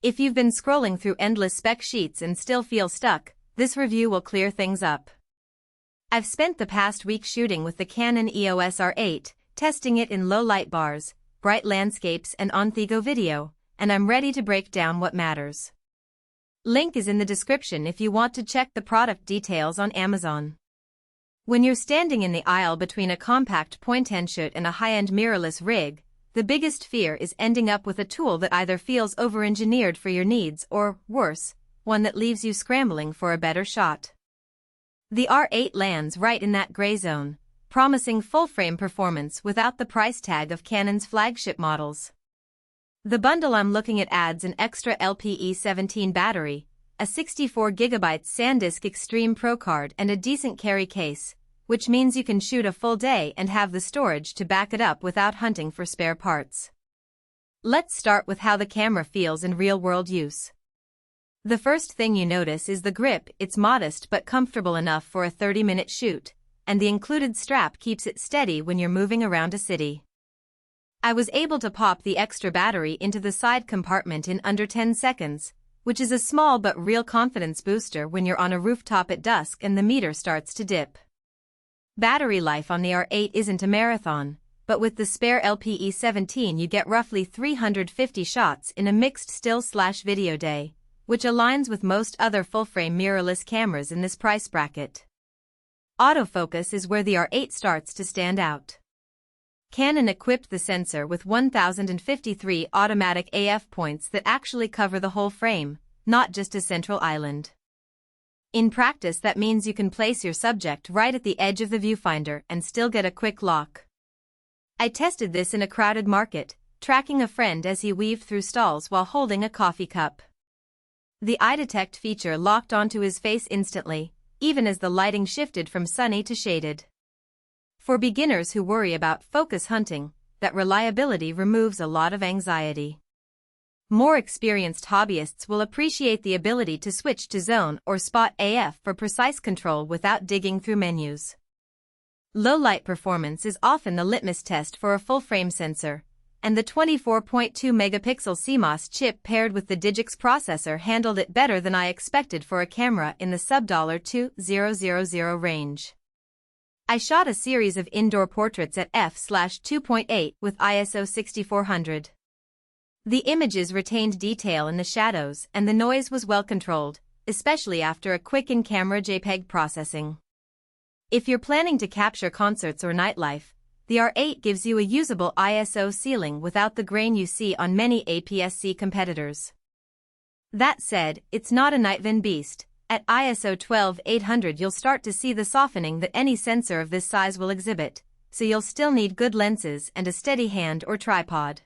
If you've been scrolling through endless spec sheets and still feel stuck, this review will clear things up. I've spent the past week shooting with the Canon EOS R8, testing it in low light bars, bright landscapes and on-the-go video, and I'm ready to break down what matters. Link is in the description if you want to check the product details on Amazon. When you're standing in the aisle between a compact point-and-shoot and a high-end mirrorless rig, the biggest fear is ending up with a tool that either feels over-engineered for your needs or, worse, one that leaves you scrambling for a better shot. The R8 lands right in that gray zone, promising full-frame performance without the price tag of Canon's flagship models. The bundle I'm looking at adds an extra LPE17 battery, a 64GB SanDisk Extreme Pro card and a decent carry case, which means you can shoot a full day and have the storage to back it up without hunting for spare parts. Let's start with how the camera feels in real-world use. The first thing you notice is the grip. It's modest but comfortable enough for a 30-minute shoot, and the included strap keeps it steady when you're moving around a city. I was able to pop the extra battery into the side compartment in under 10 seconds, which is a small but real confidence booster when you're on a rooftop at dusk and the meter starts to dip. Battery life on the R8 isn't a marathon, but with the spare LPE17 you get roughly 350 shots in a mixed still/video day, which aligns with most other full-frame mirrorless cameras in this price bracket. Autofocus is where the R8 starts to stand out. Canon equipped the sensor with 1053 automatic AF points that actually cover the whole frame, not just a central island. In practice, that means you can place your subject right at the edge of the viewfinder and still get a quick lock. I tested this in a crowded market, tracking a friend as he weaved through stalls while holding a coffee cup. The eye detect feature locked onto his face instantly, even as the lighting shifted from sunny to shaded. For beginners who worry about focus hunting, that reliability removes a lot of anxiety. More experienced hobbyists will appreciate the ability to switch to zone or spot AF for precise control without digging through menus. Low-light performance is often the litmus test for a full-frame sensor, and the 24.2-megapixel CMOS chip paired with the DIGIC processor handled it better than I expected for a camera in the sub-$2,000 range. I shot a series of indoor portraits at f/2.8 with ISO 6400. The images retained detail in the shadows and the noise was well controlled, especially after a quick in-camera JPEG processing. If you're planning to capture concerts or nightlife, the R8 gives you a usable ISO ceiling without the grain you see on many APS-C competitors. That said, it's not a night vision beast. At ISO 12800 you'll start to see the softening that any sensor of this size will exhibit, so you'll still need good lenses and a steady hand or tripod.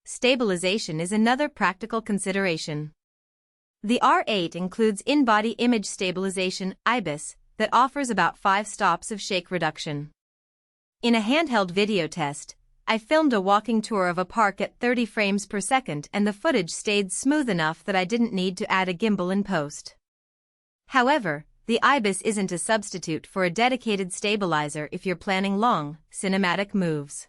Stabilization is another practical consideration. The R8 includes in-body image stabilization, IBIS, that offers about 5 stops of shake reduction. In a handheld video test, I filmed a walking tour of a park at 30 frames per second and the footage stayed smooth enough that I didn't need to add a gimbal in post. However, the IBIS isn't a substitute for a dedicated stabilizer if you're planning long, cinematic moves.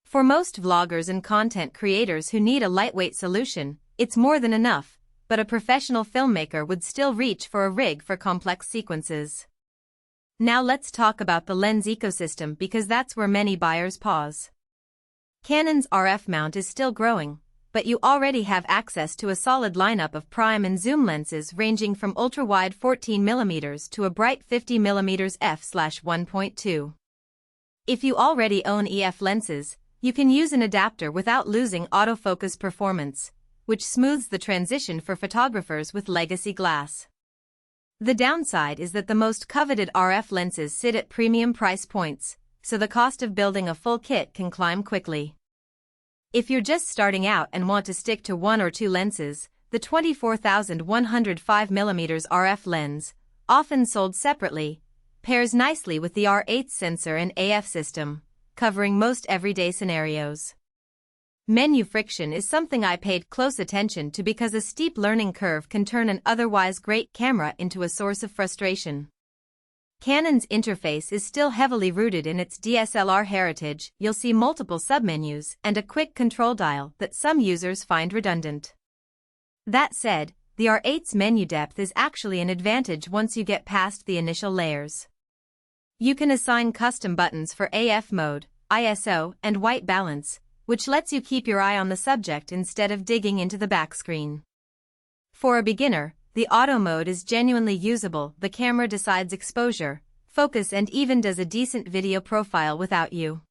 For most vloggers and content creators who need a lightweight solution, it's more than enough, but a professional filmmaker would still reach for a rig for complex sequences. Now let's talk about the lens ecosystem because that's where many buyers pause. Canon's RF mount is still growing, but you already have access to a solid lineup of prime and zoom lenses ranging from ultra-wide 14mm to a bright 50mm f/1.2. If you already own EF lenses, you can use an adapter without losing autofocus performance, which smooths the transition for photographers with legacy glass. The downside is that the most coveted RF lenses sit at premium price points, so the cost of building a full kit can climb quickly. If you're just starting out and want to stick to 1 or 2 lenses, the 24,105mm RF lens, often sold separately, pairs nicely with the R8 sensor and AF system, covering most everyday scenarios. Menu friction is something I paid close attention to because a steep learning curve can turn an otherwise great camera into a source of frustration. Canon's interface is still heavily rooted in its DSLR heritage. You'll see multiple submenus and a quick control dial that some users find redundant. That said, the R8's menu depth is actually an advantage once you get past the initial layers. You can assign custom buttons for AF mode, ISO, and white balance, which lets you keep your eye on the subject instead of digging into the back screen. For a beginner, the auto mode is genuinely usable. The camera decides exposure, focus, and even does a decent video profile without you.